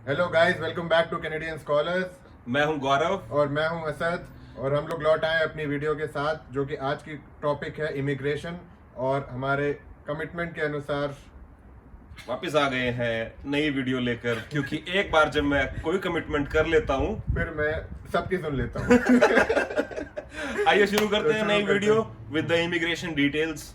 Hello guys, welcome back two Canadian scholars. मैं हूं गौरव और मैं हूं असद। और हम लोग लौट आए अपनी वीडियो के साथ, जो कि आज की टॉपिक है इमिग्रेशन। और हमारे कमिटमेंट के अनुसार वापस आ गए हैं नई वीडियो लेकर, क्योंकि एक बार जब मैं कोई कमिटमेंट कर लेता हूं फिर मैं सबकी सुन लेता हूं। आइए शुरू करते हैं शुरू नई करते वीडियो हैं। With the immigration details.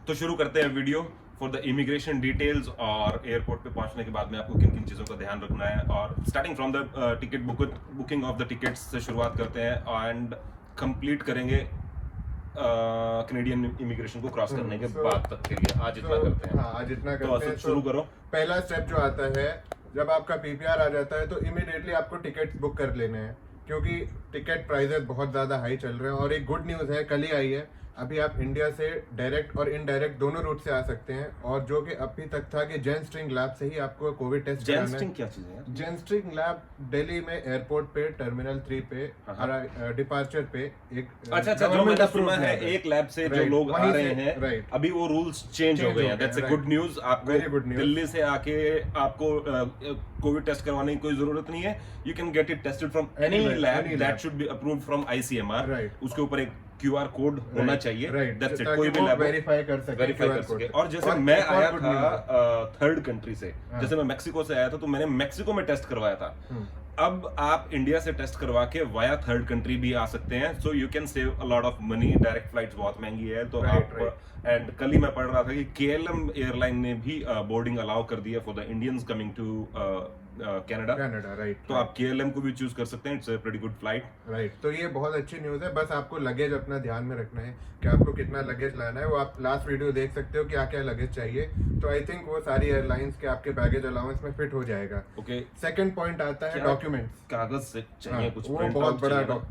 तो शुरू करते हैं video for the immigration details और एयरपोर्ट पे पहुंचने के बाद में आपको किन किन चीज़ों का ध्यान रखना है, और starting from the ticket booking of the tickets से शुरुआत करते हैं एंड कंप्लीट करेंगे कैनेडियन इमिग्रेशन को क्रॉस करने के बाद तक के लिए। आज इतना करते हैं। हाँ, आज इतना तो करते हैं। असद शुरू करो। पहला स्टेप जो आता है, जब आपका पीपीआर आ जाता है तो इमीडिएटली आपको टिकट बुक कर लेने हैं, क्योंकि टिकट प्राइसेस बहुत ज़्यादा हाई चल रहे हैं। और एक गुड न्यूज़ है, कल ही आई है, अभी आप इंडिया से डायरेक्ट और इनडायरेक्ट दोनों रूट से आ सकते हैं। और जो कि अभी तक था कि जेनस्ट्रिंग लैब से ही आपको कोविड टेस्ट कराना है। जेनस्ट्रिंग क्या चीज़ है यार? जेनस्ट्रिंग लैब दिल्ली में एयरपोर्ट पे टर्मिनल 3 पे डिपार्चर पे एक अच्छा, जो मैंने सुना है एक लैब से जो लोग आ रहे हैं, अभी वो रूल्स चेंज हो गए हैं। That's a good news. आपको दिल्ली से आके आपको कोविड टेस्ट करवाने की कोई जरूरत नहीं है। You can get it tested from any lab that should be approved from ICMR। उसके ऊपर एक QR कोड होना चाहिए। That's it. कोई भी लैब वेरीफाई कर सके। और जैसे मैं आया था थर्ड कंट्री से, जैसे मैं मेक्सिको से आया था, तो मैंने मेक्सिको में टेस्ट करवाया था। अब आप इंडिया से टेस्ट करवा के वाया थर्ड कंट्री भी आ सकते हैं। So you can save a lot of money. Direct flights बहुत महंगी है, तो आप एंड कल ही मैं पढ़ रहा था कि KLM एयरलाइन ने भी बोर्डिंग अलाउ कर दिया for the Indians coming to Canada. Right. तो आप KLM को भी चूज कर सकते हैं। It's a pretty good flight. Right. तो ये बहुत अच्छी न्यूज़ है। बस आपको लगेज अपना ध्यान में रखना है कि आपको कितना लगेज लाना है। वो आप लास्ट वीडियो देख सकते हो, क्या क्या लगेज चाहिए। तो आई थिंक वो सारी एयरलाइंस के आपके बैगेज अलाउंस में फिट हो जाएगा। ओके। सेकंड पॉइंट आता है डॉक्यूमेंट्स। कागज से चाहिए कुछ? वो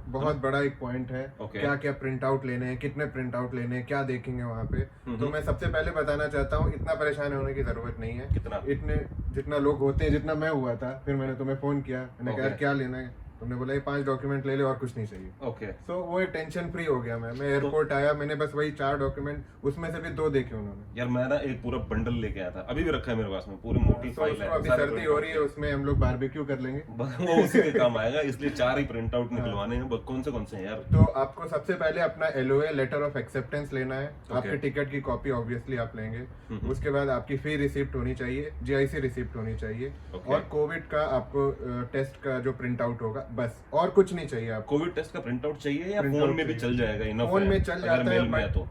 बहुत बड़ा एक पॉइंट है। क्या क्या प्रिंट आउट लेने हैं, कितने प्रिंट आउट लेने हैं, क्या देखेंगे वहाँ पे। तो मैं सबसे पहले बताना चाहता हूँ, इतना परेशान होने की जरूरत नहीं है। कितना? इतने जितना लोग होते हैं, जितना मैं हुआ था। फिर मैंने तुम्हें फोन किया, मैंने कहा क्या लेना है। तुमने बोला ये 5 डॉक्यूमेंट ले ले और कुछ नहीं चाहिए। ओके। सो वो एक टेंशन फ्री हो गया। मैं एयरपोर्ट आया, मैंने बस वही 4 डॉक्यूमेंट, उसमें से भी 2 देखे उन्होंने। यार मैं ना एक पूरा बंडल लेके आया था, अभी भी रखा है मेरे पास में, पूरी मोटी फाइल है। अभी सर्दी हो रही है, उसमें हम लोग बारबेक्यू कर लेंगे। वो उसी के काम आएगा, इसलिए 4 ही प्रिंट आउट निकलवाने हैं। कौन से हैं यार? तो आपको सबसे पहले अपना LOA लेटर ऑफ एक्सेप्टेंस लेना है। आपके टिकट की कॉपी ऑब्वियसली आप लेंगे। उसके बाद आपकी फी रिसिप्ट होनी चाहिए, GIC रिसिप्ट होनी चाहिए। और कोविड का आपको टेस्ट का जो प्रिंट आउट होगा, बस। और कुछ नहीं चाहिए आपको। कोविड टेस्ट का प्रिंट आउट चाहिए या फोन में भी चल जाएगा? फोन में चल जाता है, बट तो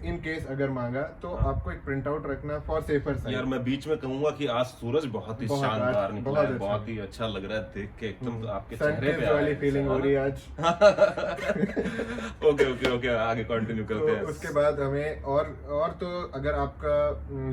इन केस अगर मांगा तो आपको एक प्रिंट आउट रखना फॉर सेफर साइड। यार मैं बीच में कहूंगा कि आज सूरज बहुत ही शानदार निकला है, बहुत ही अच्छा लग रहा है देख के। एकदम आपके चेहरे पे वाली फीलिंग हो रही है आज। ओके, आगे कंटिन्यू करते हैं। उसके बाद हमें और तो अगर आपका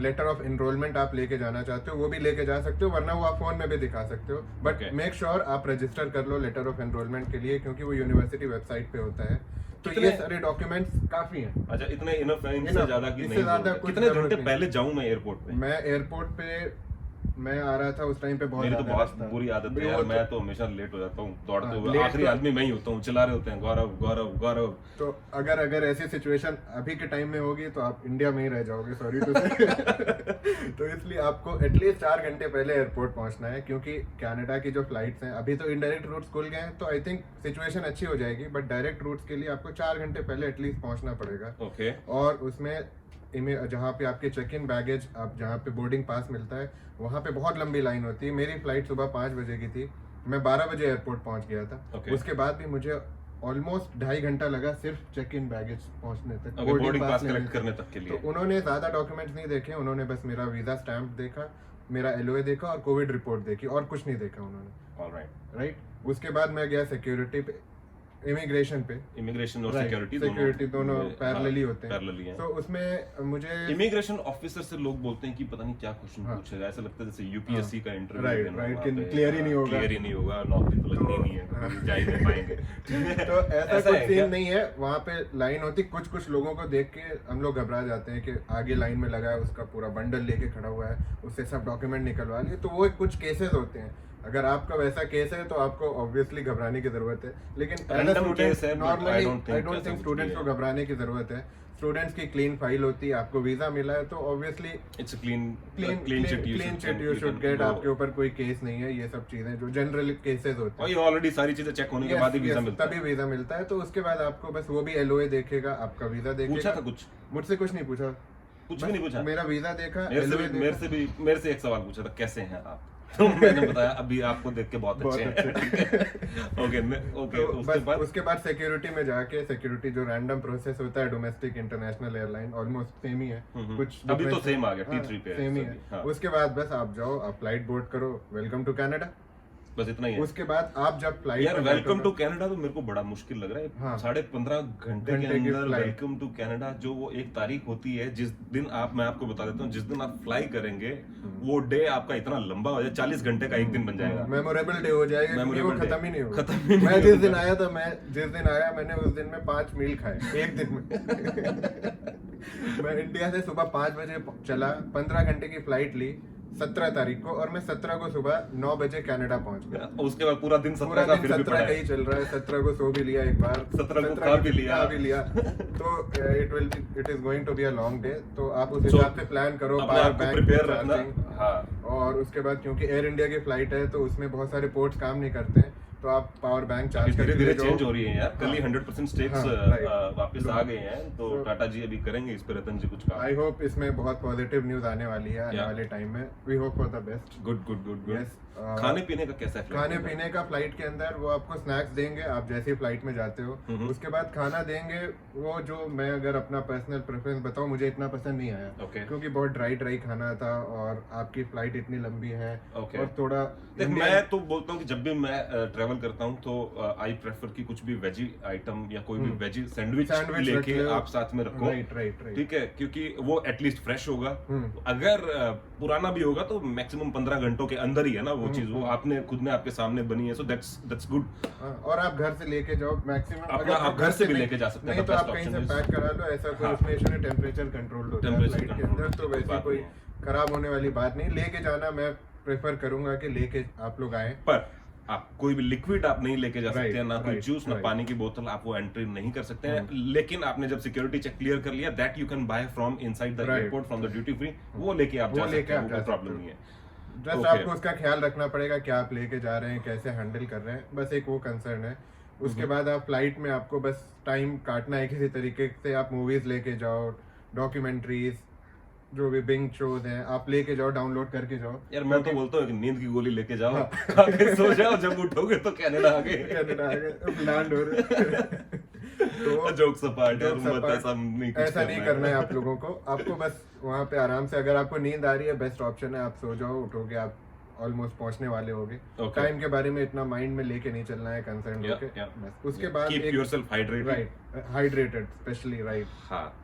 लेटर ऑफ एनरोलमेंट आप लेके जाना चाहते हो, वो भी लेके जा सकते हो, वरना वो आप फोन में भी दिखा सकते हो। बट मेक श्योर आप रजिस्टर कर लो लेटर ऑफ एनरोलमेंट के लिए, क्योंकि वो यूनिवर्सिटी वेबसाइट पे होता है। तो ये सारे डॉक्यूमेंट्स काफी हैं। अच्छा, इतने इनफ है? इनसे ज्यादा की नहीं? कितने घंटे पहले जाऊं मैं एयरपोर्ट पे? मैं एयरपोर्ट पे मैं आ रहा था उस टाइम पे, बहुत मेरी तो बहुत बुरी आदत है यार। मैं तो हमेशा लेट हो जाता हूँ दौड़ते हुए। आखिरी आदमी मैं ही होता हूँ, चला रहे होते हैं गौरव। तो अगर ऐसी सिचुएशन अभी के टाइम में होगी तो आप इंडिया में ही रह जाओगे, सॉरी टू से। तो इसलिए आपको एटलीस्ट 4 घंटे पहले एयरपोर्ट पहुंचना है, क्योंकि कनाडा की जो फ्लाइट्स हैं, अभी तो इनडायरेक्ट रूट्स खुल गए हैं, तो आई थिंक सिचुएशन अच्छी हो जाएगी। बट डायरेक्ट रूट्स के लिए आपको 4 घंटे पहले एटलीस्ट पहुंचना पड़ेगा। ओके। और उसमें जहाँ पे आपके चेक इन बैगेज, आप जहाँ पे बोर्डिंग पास मिलता है, वहाँ पे बहुत लंबी लाइन होती है। मेरी फ्लाइट सुबह 5 बजे की थी, मैं 12 बजे एयरपोर्ट पहुँच गया था। उसके बाद भी मुझे ऑलमोस्ट 2.5 घंटा लगा सिर्फ चेक इन बैगेज पहुंचने तक, बोर्डिंग पास कलेक्ट करने तक के लिए। तो उन्होंने ज्यादा डॉक्यूमेंट्स नहीं देखे, उन्होंने बस मेरा वीजा स्टैंप देखा, मेरा LOA देखा और कोविड रिपोर्ट देखी, और कुछ नहीं देखा उन्होंने। ऑलराइट। राइट। उसके बाद मैं गया सिक्योरिटी पे। इमिग्रेशन पे, इमिग्रेशन और सिक्योरिटी दोनों पैरेलली होते हैं। पैरेलली हैं। तो उसमें मुझे इमिग्रेशन ऑफिसर से लोग बोलते हैं कि पता नहीं क्या क्वेश्चन पूछेगा, ऐसा लगता है जैसे यूपीएससी का इंटरव्यू क्लियर ही नहीं होगा, नौकरी तो लगनी नहीं है, जा ही नहीं पाएंगे। तो ऐसा कुछ सीन नहीं है, वहाँ पे लाइन होती, कुछ लोगों को देख के हम लोग घबरा जाते हैं कि आगे लाइन में लगा है, उसका पूरा बंडल लेके खड़ा हुआ है, उससे सब डॉक्यूमेंट निकलवा लिए, तो वो कुछ केसेस होते हैं। अगर आपका वैसा केस है तो आपको ऑब्वियसली घबराने की जरूरत है, लेकिन normally I don't think students को घबराने की जरूरत है। स्टूडेंट्स की क्लीन फाइल होती है, आपको वीजा मिला है तो obviously it's clean chit you should get, आपके ऊपर कोई केस नहीं है, ये सब चीजें जो जनरल केसेस होते हैं, ऑलरेडी सारी चीजें चेक होने के बाद ही वीजा मिलता है, तभी वीजा मिलता है। तो उसके बाद आपको बस वो भी एलओए देखेगा, आपका वीजा देखेगा। पूछा था कुछ? मुझसे कुछ नहीं पूछा, कुछ भी नहीं पूछा। मेरा वीजा देखा, मेरे से एक सवाल पूछा था, कैसे हैं आप? तो मैंने बताया अभी आपको देख के बहुत अच्छे हैं। ओके, उसके बाद सिक्योरिटी में जाके, सिक्योरिटी जो रैंडम प्रोसेस होता है domestic international airline, almost same ही है, कुछ अभी तो सेम आ गया, T3 पे सेम ही है। उसके बाद बस आप जाओ, आप फ्लाइट बोर्ड करो, वेलकम टू कनाडा, बस इतना ही है। उसके बाद आप जब फ्लाइट, यार वेलकम टू कनाडा तो मेरे को बड़ा मुश्किल लग रहा है। हाँ, 15.5 घंटे के अंदर वेलकम टू कनाडा, जो वो एक तारीख होती है जिस दिन मैं आपको बता देता हूँ, जिस दिन आप फ्लाई करेंगे वो डे आपका इतना लंबा हो जाए, 40 घंटे का एक दिन बन जाएगा, मेमोरेबल डे हो जाएगा, क्योंकि वो खत्म ही नहीं होगा। मैं जिस दिन आया मैंने उस दिन में 5 मील खाए एक दिन में। मैं इंडिया से सुबह 5 बजे चला, 15 घंटे की फ्लाइट ली 17 तारीख को, और मैं 17 को सुबह 9 बजे कनाडा पहुंच गया। उसके बाद पूरा दिन 17 का फिर भी 17 का ही चल रहा है। 17 को सो भी लिया एक बार, 17 को खा भी लिया। तो it is going to be a long day. तो आप उस हिसाब से प्लान करो, पावर बैंक प्रिपेयर रखना। हाँ। और उसके बाद क्योंकि एयर इंडिया की फ्लाइट है तो उसमें बहुत सारे पोर्ट्स काम नहीं करते हैं, तो आप पावर बैंक चार्ज करके धीरे चेंज हो रही है यार। कल ही 100% स्टेक्स वापस आ गए हैं, तो टाटा जी अभी करेंगे इस पे, रतन जी कुछ काम। आई होप इसमें बहुत पॉजिटिव न्यूज आने वाली है आने वाले टाइम में। We hope for the best. Good. Yes. खाने पीने का कैसा है? खाने पीने का फ्लाइट के अंदर वो आपको स्नैक्स देंगे, आप जैसे ही फ्लाइट में जाते हो। उसके बाद खाना देंगे, वो जो मैं अगर अपना पर्सनल प्रेफरेंस बताऊं, मुझे इतना पसंद नहीं आया, क्योंकि बहुत ड्राई खाना था, और आपकी फ्लाइट इतनी लंबी है, और थोड़ा मैं तो बोलता हूँ कि जब भी मैं ट्रेवल करता हूँ तो आई प्रेफर कि कुछ भी वेजी आइटम या कोई भी वेजी सैंडविच लेके आप साथ में रखो। राइट। ठीक है, क्योंकि वो एटलीस्ट फ्रेश होगा। अगर पुराना भी होगा तो मैक्सिमम 15 घंटों के अंदर ही है ना वो चीज, वो आपने खुद ने आपके सामने बनी है, सो दैट्स गुड। और आप घर से लेके जाओ मैक्सिमम, अगर आप घर से भी लेके जा सकते हैं तो आप कहीं से पैक करा लो, ऐसा कोई उसमें टेम्परेचर कंट्रोल होता है फ्लाइट के अंदर, तो वैसे कोई खराब होने वाली बात नहीं। लेके जाना मैं प्रेफर करूंगा कि लेके आप लोग आए, पर आप कोई भी लिक्विड आप नहीं लेके जा सकते हैं, ना कोई जूस, ना पानी की बोतल, आप वो एंट्री नहीं कर सकते हैं। लेकिन आपने जब सिक्योरिटी चेक क्लियर कर लिया, that you can buy from inside the airport, from the duty free, वो लेके आप जा सकते हैं, कोई प्रॉब्लम नहीं है। जस्ट आपको उसका ख्याल रखना पड़ेगा, क्या आप लेके जा रहे हैं, कैसे हैंडल कर रहे हैं, बस एक वो कंसर्न है। उसके बाद आप फ्लाइट में आपको बस टाइम काटना है किसी तरीके से, आप मूवीज लेके जाओ, डॉक्यूमेंट्रीज, जो भी बिंग शोज हैं आप लेके जाओ, डाउनलोड करके जाओ। यार मैं तो बोलता हूँ कि नींद की गोली लेके जाओ, खा के सो जाओ, जब उठोगे तो कनाडा आ गए, लैंड हो रहे। तो जोक्स अपार्ट, ऐसा नहीं करना है आप लोगों को। आपको बस वहाँ पे आराम से, अगर आपको नींद आ रही है, बेस्ट ऑप्शन है आप सो जाओ, उठोगे आप ऑलमोस्ट पहुंचने वाले होगे। टाइम के बारे में इतना माइंड में लेके नहीं चलना है, कंसर्न होके बस। उसके बाद keep yourself hydrated specially, right.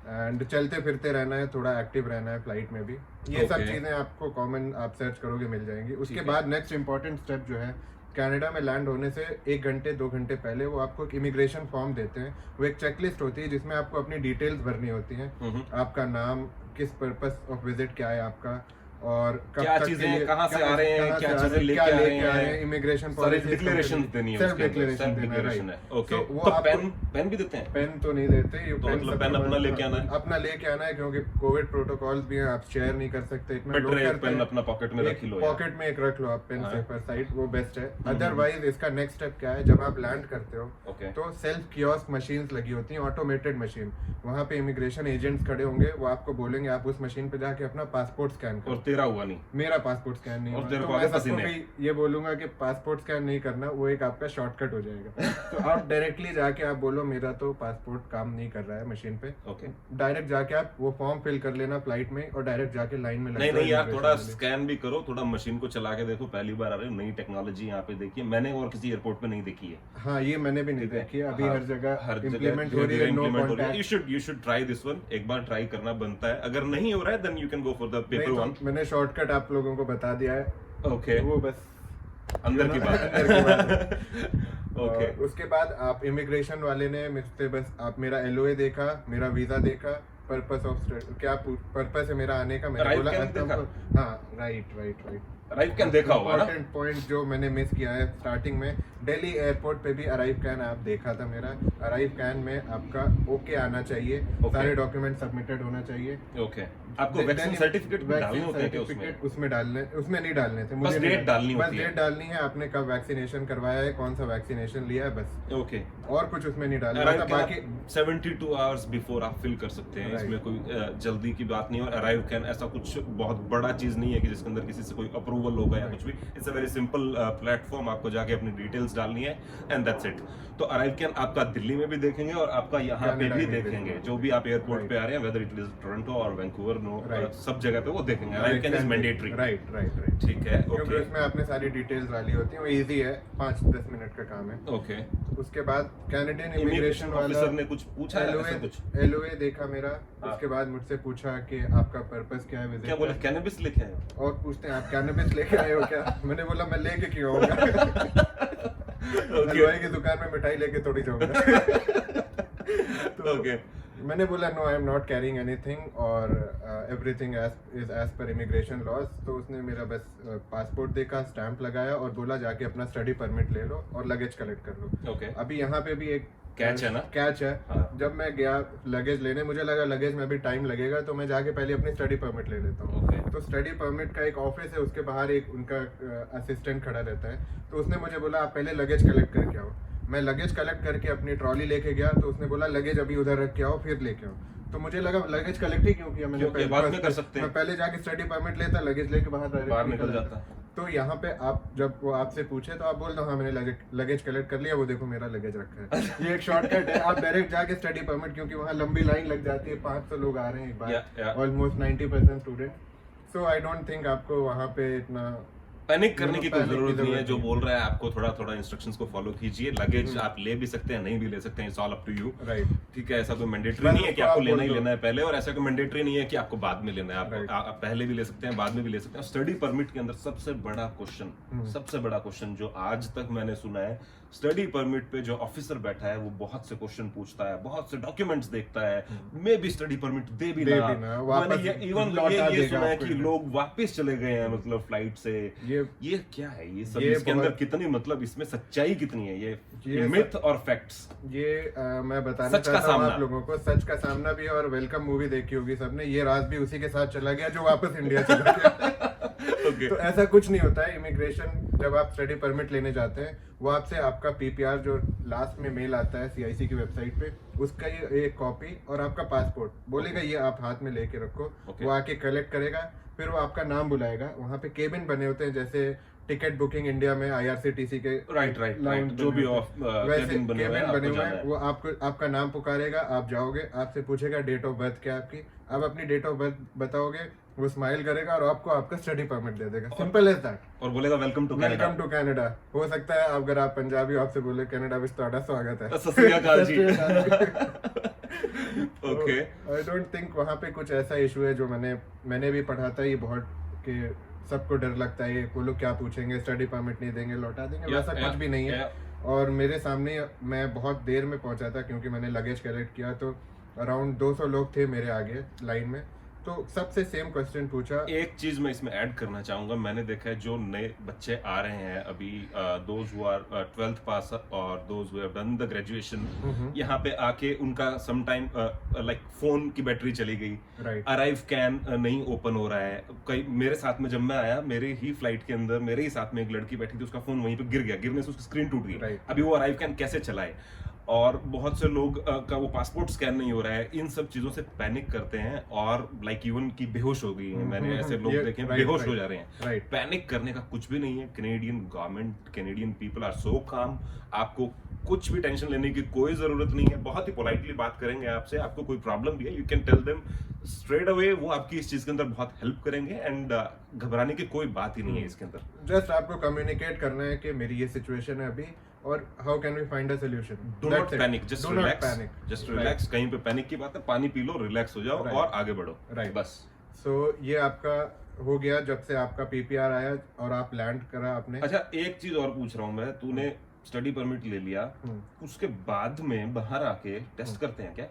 And चलते फिरते रहना है, थोड़ा एक्टिव रहना है फ्लाइट में भी। ये सब चीजें आपको कॉमन, आप सर्च करोगे मिल जाएंगी। उसके बाद नेक्स्ट इंपॉर्टेंट स्टेप जो है, कनाडा में लैंड होने से 1 घंटे 2 घंटे पहले वो आपको एक इमिग्रेशन फॉर्म देते हैं। वो एक चेकलिस्ट होती है जिसमें आपको अपनी डिटेल्स भरनी होती हैं, आपका नाम, किस पर्पस ऑफ विजिट क्या है आपका, और क्या चीजें, कहां से आ रहे हैं, क्या चीजें लेके आ रहे हैं, इमिग्रेशन पॉलिसी, डिक्लेरेशन देनी है, सेल्फ डिक्लेरेशन है। ओके, वो तो पेन भी देते हैं? पेन तो नहीं देते, ये मतलब पेन अपना लेके आना है, अपना लेके आना है, क्योंकि कोविड प्रोटोकॉल्स भी हैं, आप शेयर नहीं कर सकते इतना। लोग करते पेन अपना पॉकेट में रख लो, पॉकेट में एक रख लो आप, पेन सेफर साइड, वो बेस्ट है। अदरवाइज इसका नेक्स्ट स्टेप क्या है, जब आप लैंड करते हो तो सेल्फ कियोस्क मशीन्स लगी होती हैं, ऑटोमेटेड मशीन। वहाँ पे इमिग्रेशन एजेंट्स खड़े होंगे, वो आपको बोलेंगे आप उस मशीन पे जाके अपना पासपोर्ट स्कैन करो, तेरा हुआ नहीं, मेरा पासपोर्ट स्कैन नहीं और हुआ, तेरे तो को मैं आगे सबको पसीने। भी ये बोलूंगा कि पासपोर्ट स्कैन नहीं करना, वो एक आपका शॉर्टकट हो जाएगा। तो आप डायरेक्टली जाके आप बोलो मेरा तो पासपोर्ट काम नहीं कर रहा है मशीन पे, ओके। डायरेक्ट जाके आप वो फॉर्म फिल कर लेना फ्लाइट में और डायरेक्ट जाके लाइन में लग नहीं जाओ नहीं यार, immigration थोड़ा के लिए। स्कैन भी करो, थोड़ा मशीन को चला के देखो, पहली बार आ रहे हो, नई टेक्नोलॉजी यहाँ पे देखिए, मैंने और किसी एयरपोर्ट पे नहीं देखी है। हाँ ये मैंने भी नहीं ठीक है? देखी है, अभी हाँ, हर जगह हर जगह इम्प्लीमेंट हो रही है, no contact. You should try this one, एक बार ट्राई करना बनता है, अगर नहीं हो रहा है then you can go for the paper one. मैंने शॉर्टकट आप लोगों को बता दिया है, ओके, वो बस अंदर की बात अंदर की बात है। ओके। और उसके बाद आप इमिग्रेशन वाले ने मुझसे बस आप मेरा LOA देखा, मेरा वीजा देखा, पर्पस ऑफ क्या पर्पस है मेरा आने का, मैंने Arrive बोला can देखा? हाँ राइट अराइव कैन देखा होगा ना? इम्पोर्टेंट पॉइंट जो मैंने मिस किया है स्टार्टिंग में, दिल्ली एयरपोर्ट पे भी अराइव कैन आप देखा था मेरा, अराइव कैन में आपका ओके आना चाहिए, सारे डॉक्यूमेंट सबमिटेड होना चाहिए। ओके, आपको वैक्सीन सर्टिफिकेट डालने होते हैं क्या उसमें? उसमें डालने, उसमें नहीं डालने थे, बस डेट डालनी बस होती है। डेट डालनी है, आपने कब वैक्सीनेशन करवाया है, कौन सा वैक्सीनेशन लिया है, बस ओके, और कुछ उसमें नहीं डालना अराइव था। कैन बाकी 72 आवर्स बिफोर आप फिल कर सकते हैं, इसमें कोई जल्दी की बात नहीं है। और अराइव कैन ऐसा कुछ बहुत बड़ा चीज नहीं है कि जिसके अंदर किसी से कोई अप्रूवल होगा या कुछ भी, it's a very simple platform, आपको जाके अपनी डिटेल्स डालनी है एंड दैट्स इट। तो अराइव कैन आपका दिल्ली में भी देखेंगे और आपका यहाँ पे भी देखेंगे, जो भी आप एयरपोर्ट पे आ रहे हैं, वेदर इट इज टोरंटो और वैंकूवर, सब जगह पे वो देखेंगे। Arrive can is mandatory, right ठीक है, क्योंकि ओके उसमें आपने सारी डिटेल्स डाली होती है, वो इजी है, 5-10 मिनट का काम है। ओके। उसके बाद कैनेडियन इमिग्रेशन इमिग्रेशन वाला ऑफिसर ने कुछ पूछा है ऐसा कुछ? LOA देखा मेरा, उसके बाद मुझसे पूछा कि आपका पर्पस क्या है विजिट क्या बोले, कैनबिस लेके आए हो? और पूछते हैं आप कैनबिस लेके आए हो क्या? मैंने बोला मैं लेके क्यों आऊंगा, हलवाई की दुकान में मिठाई लेके थोड़ी जाऊंगा। तो ओके, मैंने बोला no I am not carrying anything और everything is as per immigration laws. तो उसने मेरा बस पासपोर्ट देखा, स्टैंप लगाया और बोला जाके अपना स्टडी परमिट ले लो और लगेज कलेक्ट कर लो। ओके। अभी यहाँ पे भी एक कैच है ना? कैच है। हाँ। जब मैं गया लगेज लेने, मुझे लगा लगेज में अभी टाइम लगेगा, तो मैं जाके पहले अपनी स्टडी परमिट ले लेता हूँ। ओके। तो स्टडी परमिट का एक ऑफिस है, उसके बाहर एक उनका असिस्टेंट खड़ा रहता है। तो उसने मुझे बोला आप पहले लगेज कलेक्ट करके आओ। मैं लगेज कलेक्ट करके अपनी ट्रॉली लेके गया, तो उसने बोला लगेज अभी उधर रख के आओ फिर लेके आओ। तो मुझे लगा लगेज कलेक्ट ही क्यों किया, मैंने बाद में कर सकते हैं। मैं पहले जाके स्टडी परमिट लेता, लगेज लेके बाहर निकल जाता। तो यहाँ पे आप जब वो आपसे पूछे तो आप बोल दो हाँ मैंने लगेज कलेक्ट कर लिया, वो देखो मेरा लगेज रखा है। ये एक शॉर्टकट है, आप डायरेक्ट जाके स्टडी परमिट, क्योंकि वहाँ लंबी लाइन लग जाती है, 500 लोग आ रहे हैं एक बार, almost 90% student. So I don't think आपको वहाँ पे इतना पैनिक करने की कोई जरूरत नहीं है। जो बोल रहा है आपको थोड़ा थोड़ा इंस्ट्रक्शंस को फॉलो कीजिए। लगेज आप ले भी सकते हैं, नहीं भी ले सकते हैं, it's all up to you. Right, ठीक है, ऐसा कोई मैंडेटरी नहीं है कि आपको लेना ही लेना है पहले, और ऐसा कोई मैंडेटरी नहीं है कि आपको बाद में लेना है। आप पहले भी ले सकते हैं, बाद में भी ले सकते हैं। स्टडी परमिट के अंदर सबसे बड़ा क्वेश्चन जो आज तक मैंने सुना है, स्टडी परमिट पे जो ऑफिसर बैठा है वो बहुत से क्वेश्चन पूछता है, बहुत से डॉक्यूमेंट्स देखता है, मे भी स्टडी परमिट दे भी ना। मैंने इवन ये सुना है कि लोग वापस चले गए हैं, मतलब फ्लाइट से। ये क्या है ये सब? इसके अंदर कितनी, मतलब इसमें सच्चाई कितनी है? ये मिथ और फैक्ट्स, ये मैं बताना चाहता हूँ आप लोगों को, सच का सामना भी। और वेलकम मूवी देखी होगी सबने, ये राज भी उसी के साथ चला गया जो वापस इंडिया चला गया। Okay. तो ऐसा कुछ नहीं होता है। इमिग्रेशन जब आप स्टडी परमिट लेने जाते हैं, वो आपसे आपका PPR जो लास्ट में मेल आता है CIC की वेबसाइट पे, उसका ये एक कॉपी और आपका पासपोर्ट बोलेगा ये आप हाथ में लेके रखो। वो आके कलेक्ट करेगा, फिर वो आपका नाम बुलाएगा। वहाँ पे केबिन बने होते हैं, जैसे टिकट बुकिंग इंडिया में IRCTC के राइट जो भी केबिन बने हुए हैं, वो आपको आपका नाम पुकारेगा, आप जाओगे, आपसे पूछेगा डेट ऑफ बर्थ क्या आपकी, आप अपनी डेट ऑफ बर्थ बताओगे, वो स्माइल करेगा और आपको आपका स्टडी परमिट दे देगा। Simple as that. और बोलेगा वेलकम टू कनाडा। हो सकता है अगर आप पंजाबी हो, आपसे बोले कनाडा में ਤੁਹਾਡਾ स्वागत है। सत श्री अकाल जी। ओके, आई डोंट थिंक वहाँ पे कुछ ऐसा इशू है जो मैंने भी पढ़ा था। ये बहुत कि सबको डर लगता है, वो लोग क्या पूछेंगे, स्टडी परमिट नहीं देंगे, लौटा देंगे, वैसा कुछ भी नहीं है। और मेरे सामने मैं बहुत देर में पहुंचा था, क्योंकि मैंने लगेज कलेक्ट किया, तो अराउंड 200 लोग थे मेरे आगे लाइन में, तो सबसे सेम क्वेश्चन पूछा। एक चीज मैं इसमें ऐड करना चाहूंगा, मैंने देखा है जो नए बच्चे आ रहे हैं अभी, दोज हु आर 12th पास और those who have done the graduation, यहाँ पे आके उनका सम टाइम लाइक फोन की बैटरी चली गई, अराइव कैन नहीं ओपन हो रहा है। कई मेरे साथ में जब मैं आया, मेरे ही फ्लाइट के अंदर मेरे ही साथ में एक लड़की बैठी थी, उसका फोन वहीं पे गिर गया, गिरने से उसकी स्क्रीन टूट गई। अभी वो अराइव कैन कैसे चलाए? और बहुत से लोग का वो पासपोर्ट स्कैन नहीं हो रहा है, इन सब चीजों से पैनिक करते हैं और लाइक इवन की बेहोश हो गई है। मैंने ऐसे लोग देखे हैं बेहोश हो जा रहे हैं। पैनिक करने का कुछ भी नहीं है। Canadian government, Canadian people are so calm. आपको कुछ भी टेंशन लेने की कोई जरूरत नहीं है। बहुत ही पोलाइटली बात करेंगे आपसे। आपको कोई प्रॉब्लम भी है, you can tell them straight away. वो आपकी इस चीज के अंदर बहुत हेल्प करेंगे एंड घबराने की कोई बात ही नहीं है इसके अंदर। जस्ट आपको कम्युनिकेट करना है कि मेरी ये सिचुएशन है अभी और how can we find a solution. Do not panic, just relax, just relax. कहीं पे पैनिक की बात है, पानी पी लो, रिलैक्स हो जाओ और आगे बढ़ो। बस। सो ये आपका हो गया जब से आपका पीपीआर आया और आप लैंड करा आपने। अच्छा, एक चीज और पूछ रहा हूँ मैं, तूने स्टडी परमिट ले लिया, उसके बाद में बाहर आके टेस्ट करते हैं क्या?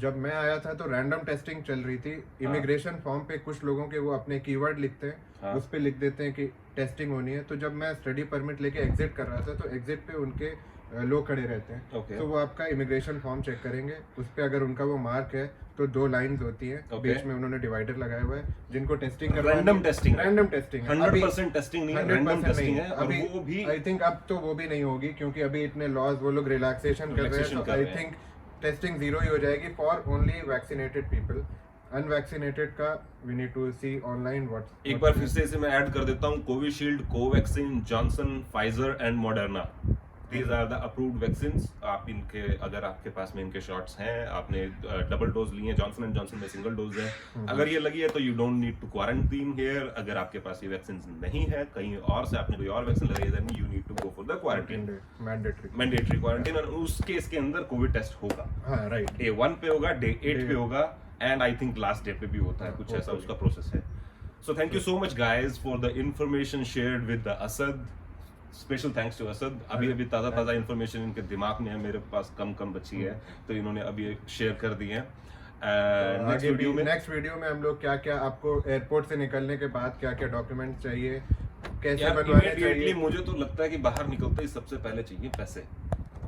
जब मैं आया था तो रैंडम टेस्टिंग चल रही थी। इमिग्रेशन फॉर्म पे कुछ लोगों के वो अपने कीवर्ड लिखते हैं, उस पे लिख देते हैं कि टेस्टिंग होनी है। तो जब मैं स्टडी परमिट लेके एग्जिट कर रहा था तो एग्जिट पे उनके लोग खड़े रहते हैं। तो वो आपका इमिग्रेशन फॉर्म चेक करेंगे, उस पे अगर उनका वो मार्क है तो 2 लाइंस होती हैं, बीच में उन्होंने डिवाइडर लगाया हुआ है। जिनको टेस्टिंग करवानी है, रैंडम टेस्टिंग 100% टेस्टिंग नहीं है, रैंडम टेस्टिंग है। और वो भी आई थिंक अब तो वो भी नहीं होगी क्योंकि अभी इतने लॉज वो लोग रिलैक्सेशन कर रहे हैं। आई थिंक टेस्टिंग 0 ही हो जाएगी for only vaccinated people. Unvaccinated का we need to see online what's. एक बार फिर से इसे मैं ऐड कर देता हूँ। Covishield, Covaxin, Johnson, Pfizer and Moderna, these are the approved vaccines. आप इनके, अगर आपके पास में इनके शॉट्स हैं, आपने डबल डोज लिए हैं, जॉनसन एंड जॉनसन में सिंगल डोज है, अगर ये लगी है तो you don't need to quarantine here. अगर आपके पास ये वैक्सीन नहीं है, कहीं और से आपने कोई और वैक्सीन लगाई है, then you need to go for the quarantine, mandatory quarantine. और उस केस के अंदर कोविड टेस्ट होगा। हाँ, राइट। डे 1 पे होगा, डे 8 पे होगा and I think last day पे भी होता है, कुछ ऐसा उसका प्रोसेस है। So thank you so much guys for the information shared with the Asad. Special thanks to Asad. अभी ताज़ा इंफॉर्मेशन इनके दिमाग में है, मेरे पास कम बची है, तो इन्होंने अभी शेयर कर दी है। नेक्स्ट वीडियो में हम लोग क्या क्या आपको एयरपोर्ट से निकलने के बाद क्या क्या डॉक्यूमेंट चाहिए, कैसे बनवाने चाहिए। मुझे तो लगता है कि बाहर निकलते ही सबसे पहले चाहिए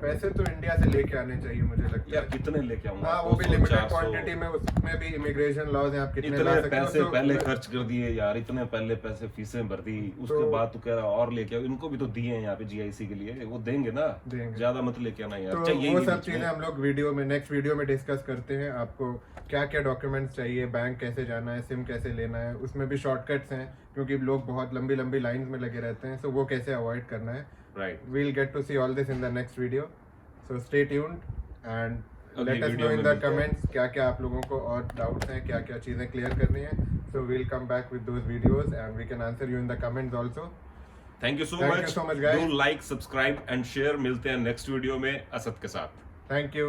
पैसे तो इंडिया से लेके आने चाहिए मुझे लगता है। यार कितने लेके आऊंगा? हाँ, वो भी लिमिटेड क्वांटिटी में, उसमें भी इमिग्रेशन लॉज हैं, आप कितने ला सकते हो। पैसे पहले खर्च कर दिए यार, इतने पहले पैसे फीसें भर दी, उसके बाद तो कह रहा और लेके आओ। इनको भी तो दिए हैं यहाँ पे जीआईसी के लिए, वो देंगे ना, ज्यादा मत लेके आना यार। तो वो सब चीजें हम लोग नेक्स्ट वीडियो में डिस्कस करते हैं। आपको क्या क्या डॉक्यूमेंट्स चाहिए, बैंक कैसे जाना है, सिम कैसे लेना है, उसमें भी शॉर्टकट्स हैं क्योंकि लोग बहुत लंबी लाइन में लगे रहते हैं, सो वो कैसे अवॉइड करना है। Right, we'll get to see all this in the next video, so stay tuned and let us know in the comments क्या क्या आप लोगों को और डाउट्स हैं, क्या क्या चीज़ें क्लियर करनी है। so we'll come back with those videos and we can answer you in the comments also. Thank you so much guys. Do like, subscribe and share। मिलते हैं नेक्स्ट वीडियो में असद के साथ। Thank you.